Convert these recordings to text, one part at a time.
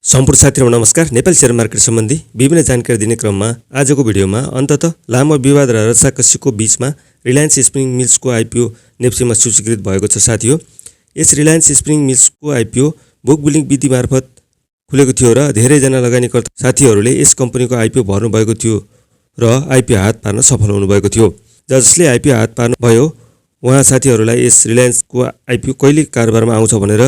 सम्पूर्ण साथीहरु नमस्कार। नेपाली शेयर मार्केट सम्बन्धी विभिन्न जानकारी दिने क्रममा आजको भिडियोमा अन्ततः लामो विवाद र रसाकसीको बीचमा रिलायन्स स्पिनिङ मिल्सको आइपिओ नेप्सीमा सूचीकृत भएको छ। साथीहरु, यस रिलायन्स स्पिनिङ मिल्सको आइपिओ बुक बिल्डिङ विधि मार्फत खुलेको थियो र धेरै जना लगानीकर्ता साथीहरुले यस कम्पनीको आइपिओ भर्नु भएको थियो र आइपिओ हात पार्न सफल हुनु भएको थियो। जसले आइपिओ हात पार्नु भयो उहाँ साथीहरुलाई यस रिलायन्सको आइपिओ कहिले कारोबारमा आउँछ भनेर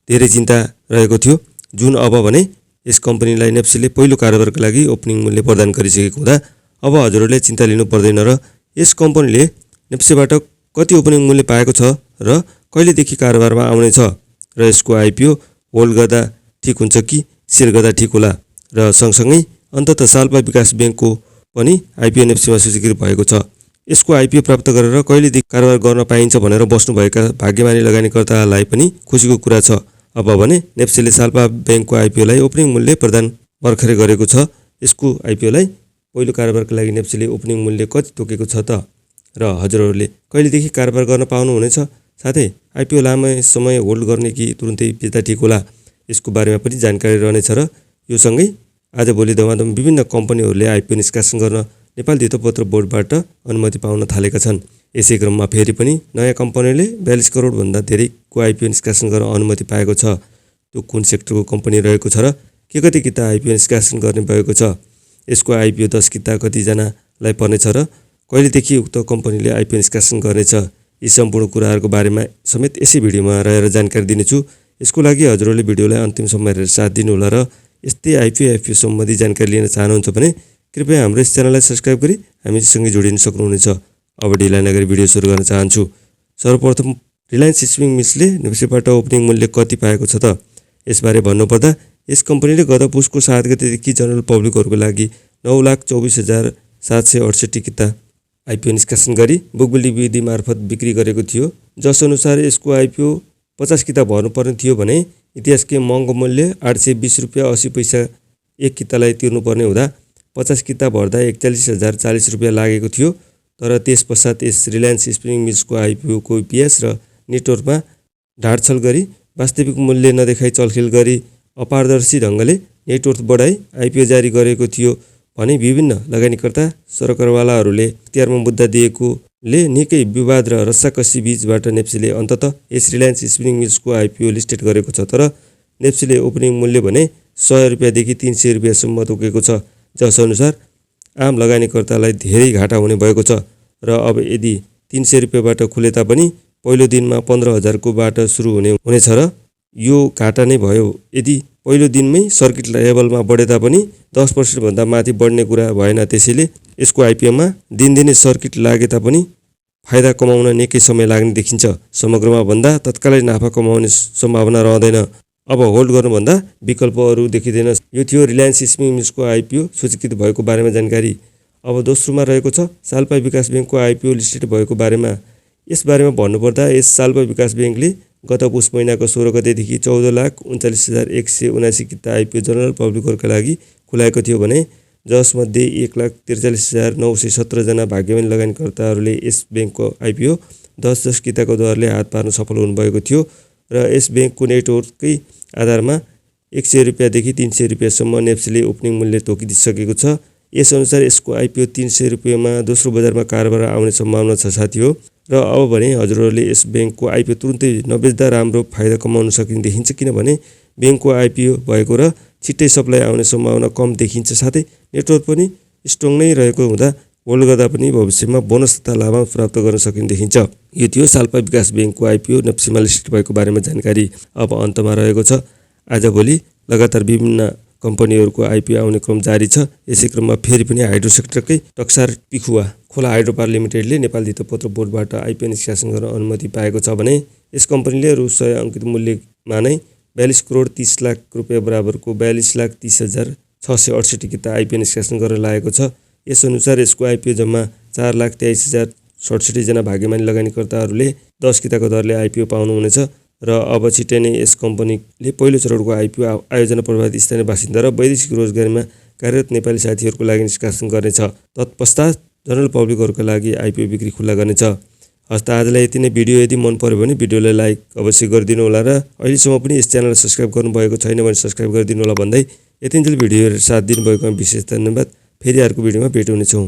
धेरै चिन्ता रहेको थियो, जुन अब भने यस कम्पनीलाई नेप्सीले पहिलो कारोबारको लागि ओपनिङ मूल्य प्रदान गरिसकेको हुँदा अब हजुरहरूले चिन्ता लिनु पर्दैन र यस कम्पनीले नेप्सीबाट कति ओपनिङ मूल्य पाएको छ र कहिलेदेखि कारोबारमा आउने छ र यसको आइपिओ होल्ड गर्दा ठीक हुन्छ कि सेल गर्दा ठीक होला र सँगसँगै अन्ततः साल्पा विकास बैंकको पनि आइपिओ नेप्सीमा सूचीकृत भएको छ। यसको आइपिओ प्राप्त गरेर कहिलेदेखि कारोबार गर्न पाइन्छ भनेर बस्नुभएका भाग्यमानी लगानीकर्तालाई पनि खुसीको कुरा छ। अब भने नेप्सीले साल्पा बैंकको आइपिओलाई ओपनिङ मूल्य प्रदान भर्खरै गरेको छ। यसको आइपिओलाई पहिलो कारोबारको लागि नेप्सीले ओपनिङ मूल्य कति तोकेको छ त र हजुरहरूले कहिलेदेखि कारोबार गर्न पाउनु हुनेछ, साथै आइपिओ लामो समय होल्ड गर्ने कि तुरुन्तै बेच्दा ठीक होला, यसको बारेमा पनि जानकारी रहनेछ र यो सँगै आजभोलि धमाधम विभिन्न कम्पनीहरूले आइपिओ निष्कासन गर्न नेपाल धितोपत्र बोर्डबाट अनुमति पाउन थालेका छन्। यसै क्रममा फेरि पनि नयाँ कम्पनीले 42 करोड भन्दा धेरैको आइपिओ निष्कासन गर्न अनुमति पाएको छ। त्यो कुन सेक्टरको कम्पनी रहेको छ र के कति किता आइपिओ निष्कासन गर्ने भएको छ, यसको आइपिओ 10 किता कतिजनालाई पर्नेछ र कहिलेदेखि उक्त कम्पनीले आइपिओ निष्कासन गर्नेछ, यी सम्पूर्ण कुराहरूको बारेमा समेत यसै भिडियोमा रहेर जानकारी दिनेछु। यसको लागि हजुरहरूले भिडियोलाई अन्तिमसम्म हेरेर साथ दिनुहोला र यस्तै आइपिओ सम्बन्धी जानकारी लिन चाहनुहुन्छ भने कृपया हाम्रो यस च्यानललाई सब्स्क्राइब गरी हामीसँगै जोडिन सक्नुहुनेछ। अब ढिला नगरी भिडियो सुरु गर्न चाहन्छु। सर्वप्रथम रिलायन्स स्पिनिङ मिल्सले नेप्सीबाट ओपनिङ मूल्य कति पाएको छ त यसबारे भन्नुपर्दा यस कम्पनीले गत पुसको 7 गतेदेखि जनरल पब्लिकहरूको लागि 9,24,768 किता आइपिओ निष्कासन गरी बुक बिल्डिङ विधि मार्फत बिक्री गरेको थियो। जस अनुसार यसको आइपिओ 50 किता भर्नुपर्ने थियो भने इतिहासकै महँगो मूल्य 820 रुपियाँ 80 पैसा एक कितालाई तिर्नुपर्ने हुँदा 50 किता भर्दा 41,040 रुपियाँ लागेको थियो। तर त्यस पश्चात यस रिलायन्स स्पिनिङ मिल्सको आइपिओको इपिएस र नेटवर्कमा ढाडछल गरी वास्तविक मूल्य नदेखाई चलखेल गरी अपारदर्शी ढङ्गले नेटवर्क बढाई आइपिओ जारी गरेको थियो भने विभिन्न लगानीकर्ता सरकारवालाहरूले इख्तियारमा मुद्दा दिएकोले निकै विवाद र रस्साकसी बीचबाट नेप्सीले अन्ततः यस रिलायन्स स्पिनिङ मिल्सको आइपिओ लिस्टेड गरेको छ। तर नेप्सीले ओपनिङ मूल्य भने 100 रुपियाँदेखि 300 रुपियाँसम्म तोकेको छ। जस अनुसार आम लगानीकर्तालाई धेरै घाटा हुने भएको छ र अब यदि 300 रुपियाँबाट खुले तापनि पहिलो दिनमा 15,000 को बाट सुरु हुनेछ र यो घाटा नै भयो। यदि पहिलो दिनमै सर्किट लेभलमा बढे तापनि 10% भन्दा माथि बढ्ने कुरा भएन। त्यसैले यसको आइपिओमा दिनदिनै सर्किट लागे तापनि फाइदा कमाउन निकै समय लाग्ने देखिन्छ। समग्रमा भन्दा तत्कालै नाफा कमाउने सम्भावना रहँदैन। अब होल्ड गर्नुभन्दा विकल्प अरू देखिँदैन। यो थियो रिलायन्स स्पिनिङ मिल्सको आइपिओ सूचीकृत भएको बारेमा जानकारी। अब दोस्रोमा रहेको छ साल्पा विकास बैंकको आइपिओ लिस्टेड भएको बारेमा। यस बारेमा भन्नुपर्दा यस साल्पा विकास बैंकले गत पुस महिनाको 16 गतेदेखि 14,39,179 किता आइपिओ जनरल पब्लिकहरूका लागि खुलाएको थियो भने जसमध्ये 1,43,917 जना भाग्यमानी लगानीकर्ताहरूले यस बैंकको आइपिओ 10 किताको दरले हात पार्न सफल हुनुभएको थियो र यस बैंकको नेटवर्ककै आधारमा 100 रुपियाँदेखि 300 रुपियाँसम्म नेप्सीले ओपनिङ मूल्य तोकिदिसकेको छ। यस अनुसार यसको आइपिओ 300 रुपियाँमा दोस्रो बजारमा कारोबार आउने सम्भावना छ साथी हो। र अब भने हजुरहरूले यस बैंकको आइपिओ तुरुन्तै नबेच्दा राम्रो फाइदा कमाउन सकिने देखिन्छ, किनभने बैंकको आइपिओ भएको र छिट्टै सप्लाई आउने सम्भावना कम देखिन्छ। साथै नेटवर्क पनि स्ट्रङ नै रहेको हुँदा होल्ड गर्दा पनि भविष्यमा बोनस तथा लाभांश प्राप्त गर्न सकिने देखिन्छ। यो थियो साल्पा विकास बैंकको आइपिओ नेप्सीमा लिस्टेड भएको बारेमा जानकारी। अब अन्तमा रहेको छ आजभोलि लगातार विभिन्न कम्पनीहरूको आइपिओ आउने क्रम जारी छ। यसै क्रममा फेरि पनि हाइड्रो सेक्टरकै टक्सार पिखुवा खोला हाइड्रो पावर लिमिटेडले नेपाल धितोपत्र बोर्डबाट आइपिओ निष्कासन गर्न अनुमति पाएको छ भने यस कम्पनीले रु 100 अङ्कित मूल्यमा नै 42 करोड 30 लाख रुपियाँ बराबरको 42,30,668 किता आइपिओ निष्कासन गर्न लागेको छ। यस अनुसार यसको आइपिओ जम्मा 4,23,067 जना भाग्यमानी लगानीकर्ताहरूले 10 किताको दरले आइपिओ पाउनुहुनेछ र अब छिट्टै नै यस कम्पनीले पहिलो चरणको आइपिओ आयोजना प्रभावित स्थानीय बासिन्दा र वैदेशिक रोजगारीमा कार्यरत नेपाली साथीहरूको लागि निष्कासन गर्नेछ। तत्पश्चात जनरल पब्लिकहरूका लागि आइपिओ बिक्री खुल्ला गर्नेछ। हस् त आजलाई यति नै। भिडियो यदि मन पर्यो भने भिडियोलाई लाइक अवश्य गरिदिनु होला र अहिलेसम्म पनि यस च्यानललाई सब्स्क्राइब गर्नुभएको छैन भने सब्स्क्राइब गरिदिनु होला भन्दै यतिन्जेल भिडियोहरू साथ दिनुभएकोमा विशेष धन्यवाद। फेरि अर्को भिडियोमा भेट हुनेछौँ।